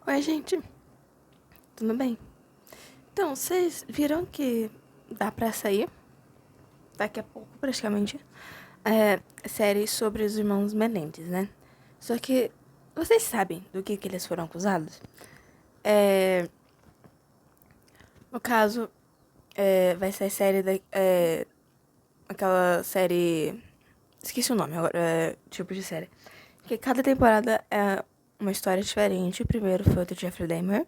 Oi, gente. Tudo bem? Então, vocês viram que dá pra sair, daqui a pouco, praticamente, série sobre os irmãos Menendez, né? Só que vocês sabem do que eles foram acusados? É, no caso, vai ser a série aquela série... Esqueci o nome agora, tipo de série. Que cada temporada é uma história diferente. O primeiro foi o do Jeffrey Dahmer.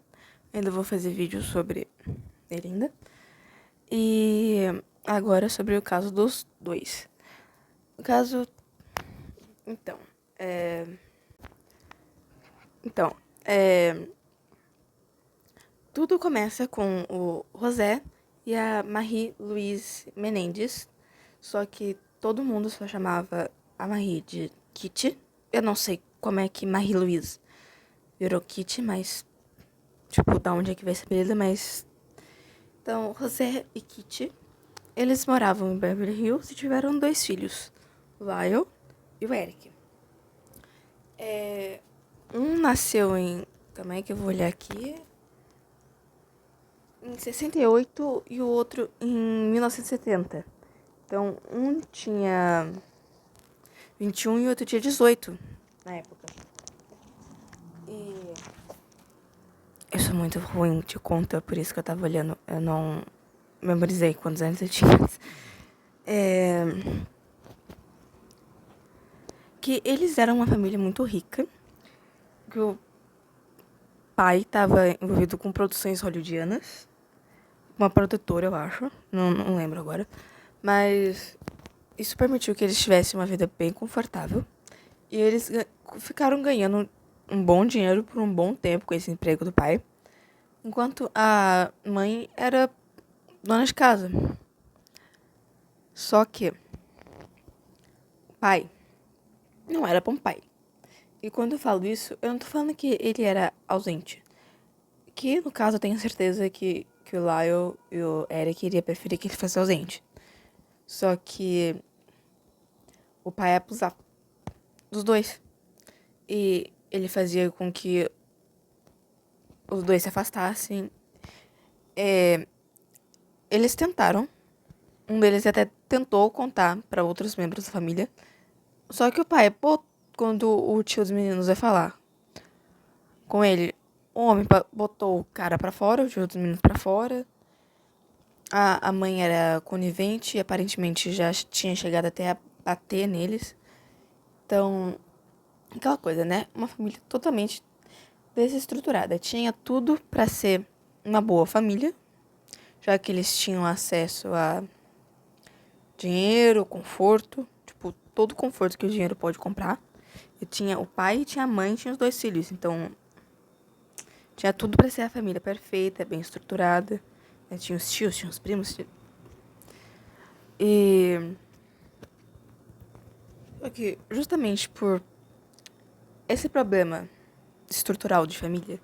Ainda vou fazer vídeo sobre ele ainda. E agora sobre o caso dos dois. O caso. Então. É... Então. É... Tudo começa com o José e a Marie-Louise Menendez. Só que todo mundo só chamava a Marie de Kitty. Eu não sei como é que Marie-Louise virou Kitty, mas. Tipo, da onde é que veio esse apelido, mas. Então, José e Kitty. Eles moravam em Beverly Hills e tiveram 2 filhos, o Lyle e o Eric. Um nasceu em... Calma aí que eu vou olhar aqui. Em 68 e o outro em 1970. Então, um tinha 21 e o outro tinha 18 na época. E eu sou muito ruim de conta, por isso que eu tava olhando. Eu não memorizei quantos anos eu tinha. Que eles eram uma família muito rica. Que o pai estava envolvido com produções hollywoodianas. Uma produtora, eu acho. Não lembro agora. Mas isso permitiu que eles tivessem uma vida bem confortável. E eles ficaram ganhando um bom dinheiro por um bom tempo com esse emprego do pai. Enquanto a mãe era dona de casa. Só que o pai não era bom pai. E quando eu falo isso, eu não tô falando que ele era ausente. Que, no caso, eu tenho certeza que o Lyle e o Eric iria preferir que ele fosse ausente. Só que o pai abusava dos dois. E ele fazia com que os dois se afastassem. Eles tentaram. Um deles até tentou contar para outros membros da família. Só que o pai, quando o tio dos meninos vai falar com ele, o homem botou o cara pra fora, o tio dos meninos pra fora. A mãe era conivente e aparentemente já tinha chegado até a bater neles. Então, aquela coisa, né? Uma família totalmente desestruturada. Tinha tudo pra ser uma boa família, já que eles tinham acesso a dinheiro, conforto, tipo, todo o conforto que o dinheiro pode comprar. E tinha o pai, tinha a mãe, tinha os 2 filhos. Então, tinha tudo pra ser a família perfeita, bem estruturada. Tinha os tios, tinha os primos. E aqui, justamente por esse problema estrutural de família,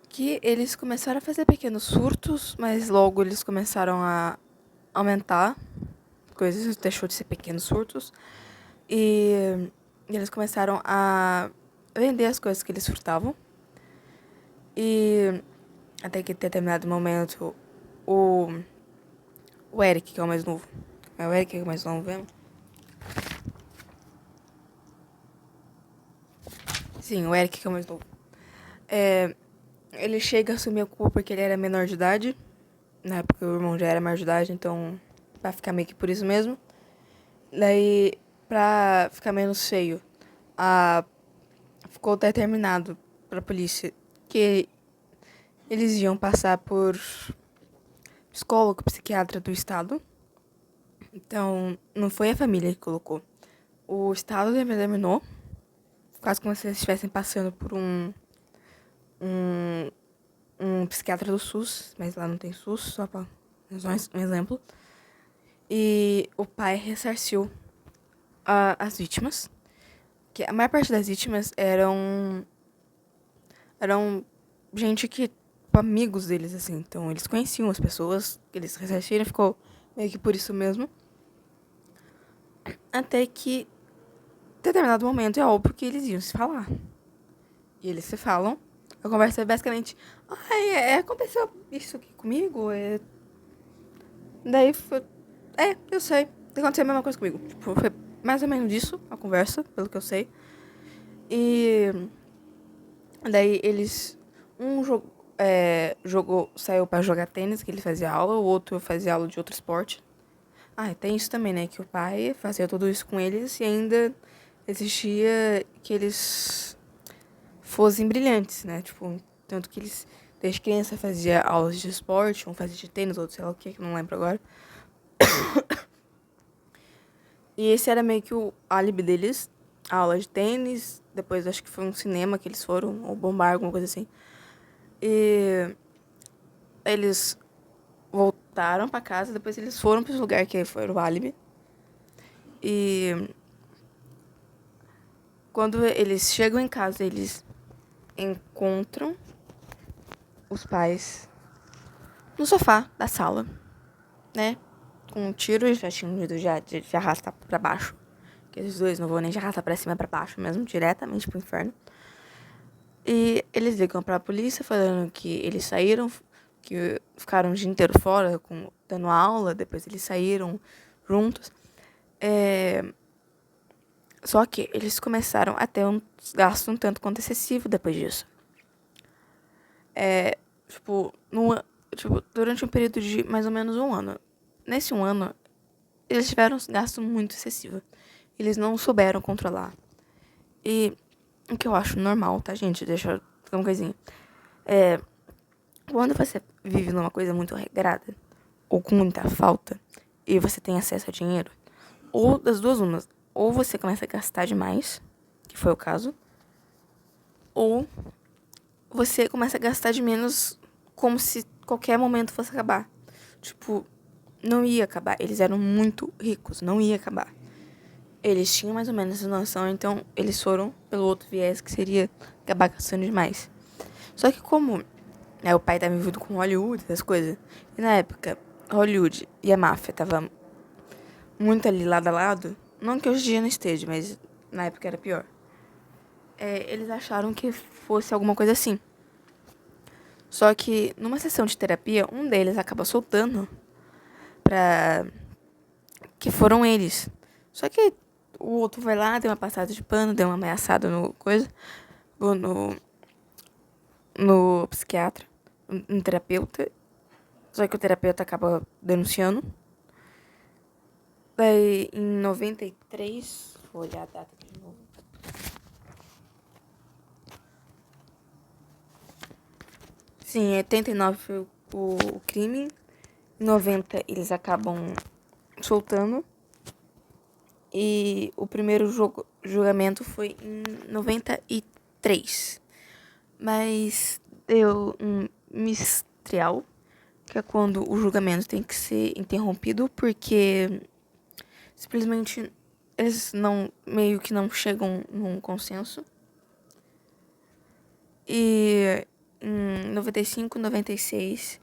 que eles começaram a fazer pequenos surtos, mas logo eles começaram a aumentar, coisas deixou de ser pequenos surtos, e eles começaram a vender as coisas que eles furtavam, e até que em determinado momento o Eric, que é o mais novo, é o Eric que é o mais novo mesmo? Sim, o Eric que é o mais novo. Ele chega a assumir a culpa porque ele era menor de idade. Na época o irmão já era maior de idade, então vai ficar meio que por isso mesmo. Daí, pra ficar menos feio, ficou determinado pra polícia que eles iam passar por psicólogo, psiquiatra do estado. Então, não foi a família que colocou. O estado determinou, quase como se eles estivessem passando por um psiquiatra do SUS, mas lá não tem SUS, só pra um exemplo. E o pai ressarciu as vítimas, que a maior parte das vítimas eram gente que, tipo, amigos deles, assim. Então, eles conheciam as pessoas que eles ressarciram, ficou meio que por isso mesmo. Até que, em determinado momento, é óbvio que eles iam se falar. E eles se falam. A conversa é basicamente, ai, aconteceu isso aqui comigo, Daí foi, eu sei, aconteceu a mesma coisa comigo. Tipo, foi mais ou menos isso, a conversa, pelo que eu sei. E daí eles, saiu pra jogar tênis, que ele fazia aula, o outro fazia aula de outro esporte. Ah, e tem isso também, né, que o pai fazia tudo isso com eles e ainda existia que eles fossem brilhantes, né, tipo, tanto que eles, desde criança, fazia aulas de esporte, um fazia de tênis, outro sei lá o que não lembro agora. E esse era meio que o álibi deles, a aula de tênis, depois acho que foi um cinema que eles foram, ou bombar, alguma coisa assim. E eles voltaram pra casa, depois eles foram pra esse lugar que foi o álibi. E quando eles chegam em casa, eles encontram os pais no sofá da sala, né? Com um tiro, eles já tinham ido de arrastar pra baixo. Aqueles dois não vão nem de arrastar pra cima pra baixo mesmo, diretamente pro inferno. E eles ligam pra polícia falando que eles saíram, que ficaram o dia inteiro fora, dando aula, depois eles saíram juntos. Só que eles começaram a ter um gasto um tanto quanto excessivo depois disso. Tipo, durante um período de mais ou menos um ano. Nesse um ano, eles tiveram um gasto muito excessivo. Eles não souberam controlar. E o que eu acho normal, tá, gente? Deixa eu falar uma coisinha. Quando você vive numa coisa muito regrada, ou com muita falta, e você tem acesso a dinheiro, ou das duas umas, ou você começa a gastar demais, que foi o caso, ou você começa a gastar de menos como se qualquer momento fosse acabar. Tipo, não ia acabar. Eles eram muito ricos, não ia acabar. Eles tinham mais ou menos essa noção, então eles foram pelo outro viés, que seria acabar gastando demais. Só que como o pai tava envolvido com Hollywood, essas coisas, e na época Hollywood e a máfia tava muito ali lado a lado, não que hoje em dia não esteja, mas na época era pior. Eles acharam que fosse alguma coisa assim. Só que numa sessão de terapia, um deles acaba soltando pra que foram eles. Só que o outro vai lá, deu uma passada de pano, deu uma ameaçada no, no psiquiatra, no terapeuta. Só que o terapeuta acaba denunciando. Daí, em 93, vou olhar a data de novo. Sim, em 89 foi o crime. Em 90 eles acabam soltando. E o primeiro julgamento foi em 93. Mas deu um mistrial, que é quando o julgamento tem que ser interrompido porque simplesmente eles meio que não chegam num consenso. E em 95, 96,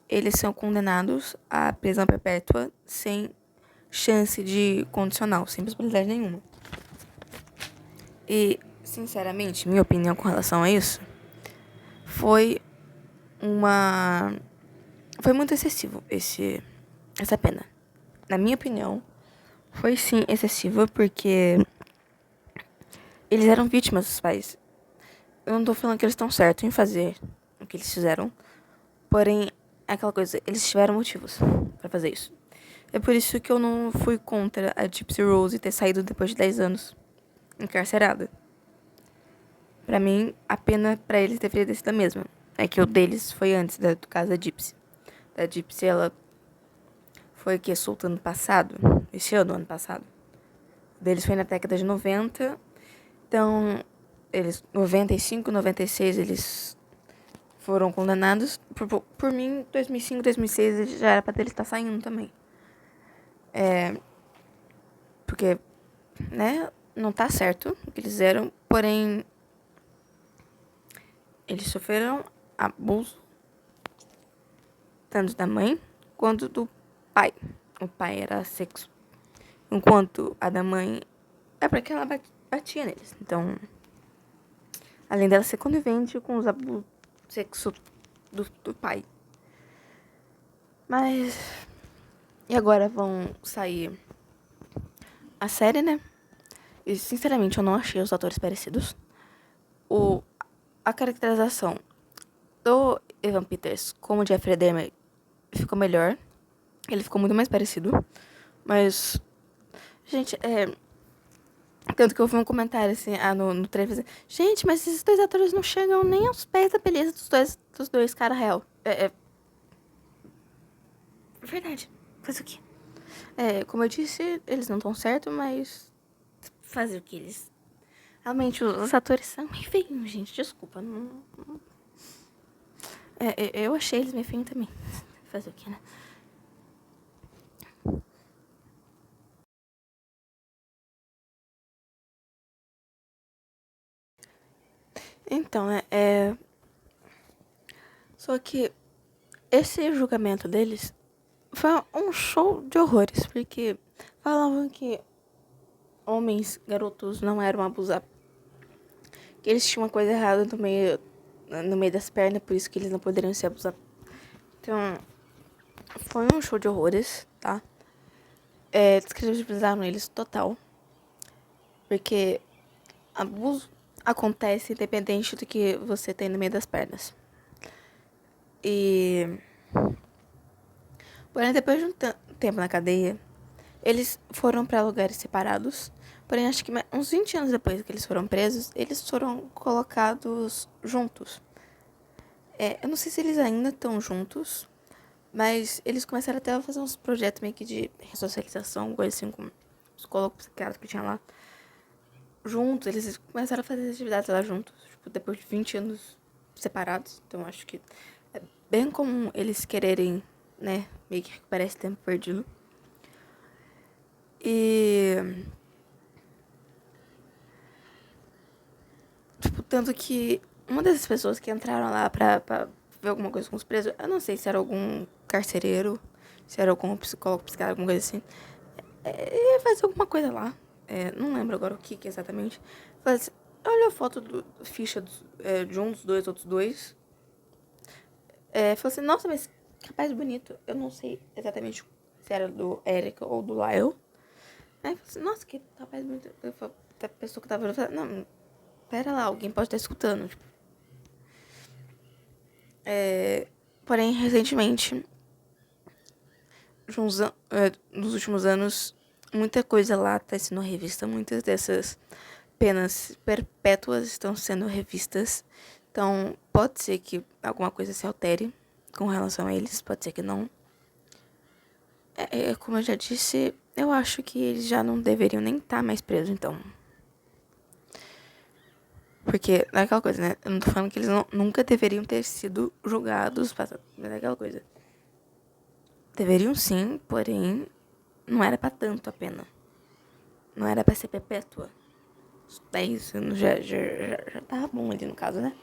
eles são condenados à prisão perpétua sem chance de condicional, sem possibilidade nenhuma. E, sinceramente, minha opinião com relação a isso foi muito excessivo essa pena. Na minha opinião, foi sim excessiva porque eles eram vítimas dos pais. Eu não tô falando que eles estão certos em fazer o que eles fizeram, porém, é aquela coisa, eles tiveram motivos pra fazer isso. É por isso que eu não fui contra a Gypsy Rose ter saído depois de 10 anos encarcerada. Pra mim, a pena pra eles deveria ter sido a mesma. É que o deles foi antes do caso da Gypsy. Da Gypsy, ela foi o que? Solto ano passado? Esse ano passado. O deles foi na década de 90. Então, eles, 95, 96, eles foram condenados. Por mim, 2005, 2006, já era pra eles estar saindo também. Porque, né, não tá certo o que eles fizeram, porém, eles sofreram abuso tanto da mãe quanto do pai. O pai era sexo, enquanto a da mãe é porque ela batia neles. Então, Além dela ser conivente com os abusos sexo do pai. Mas... E agora vão sair a série, né? E, sinceramente, eu não achei os atores parecidos. A caracterização do Evan Peters como Jeffrey Dahmer ficou melhor. Ele ficou muito mais parecido. Mas... Gente, tanto que eu vi um comentário, assim, no trailer, gente, mas esses dois atores não chegam nem aos pés da beleza dos dois cara real. Verdade. Faz o quê? Como eu disse, eles não estão certos, mas... Fazer o que eles... Realmente, os atores são meio feios, gente. Desculpa. Eu achei eles meio feios também. Fazer o quê, né? Então, né? Só que esse julgamento deles foi um show de horrores, porque falavam que homens, garotos, não eram abusados. Que eles tinham uma coisa errada no meio das pernas, por isso que eles não poderiam ser abusados. Então, foi um show de horrores, tá? Descredibilizaram eles total. Porque abuso acontece independente do que você tem no meio das pernas. E... Porém, depois de um tempo na cadeia, eles foram pra lugares separados. Porém, acho que uns 20 anos depois que eles foram presos, eles foram colocados juntos. Eu não sei se eles ainda estão juntos, mas eles começaram até a fazer uns projetos meio que de ressocialização, coisa assim, com os psicólogos, psiquiatras que tinha lá. Juntos, eles começaram a fazer atividades lá juntos, tipo, depois de 20 anos separados. Então, acho que é bem comum eles quererem, né, meio que recuperar esse tempo perdido. E... Tipo, tanto que uma dessas pessoas que entraram lá pra ver alguma coisa com os presos, eu não sei se era algum carcereiro, se era algum psicólogo, psiquiatra, alguma coisa assim. Ia fazer alguma coisa lá. Não lembro agora o que exatamente. Mas olha a foto do ficha de um dos dois, outros dois. Falei assim, nossa, mas que rapaz bonito. Eu não sei exatamente se era do Eric ou do Lyle. Aí eu falei assim, nossa, que rapaz bonito. Eu falei, a pessoa que tava olhando, falei, não, pera lá, alguém pode estar escutando. Tipo, porém, recentemente, nos últimos anos, muita coisa lá está sendo revista. Muitas dessas penas perpétuas estão sendo revistas. Então, pode ser que alguma coisa se altere com relação a eles, pode ser que não. Como eu já disse, eu acho que eles já não deveriam nem estar mais presos, então. Porque é aquela coisa, né? Eu não tô falando que eles nunca deveriam ter sido julgados, mas é aquela coisa. Deveriam sim, porém, não era pra tanto a pena. Não era pra ser perpétua. Os 10 anos já tava bom ali no caso, né?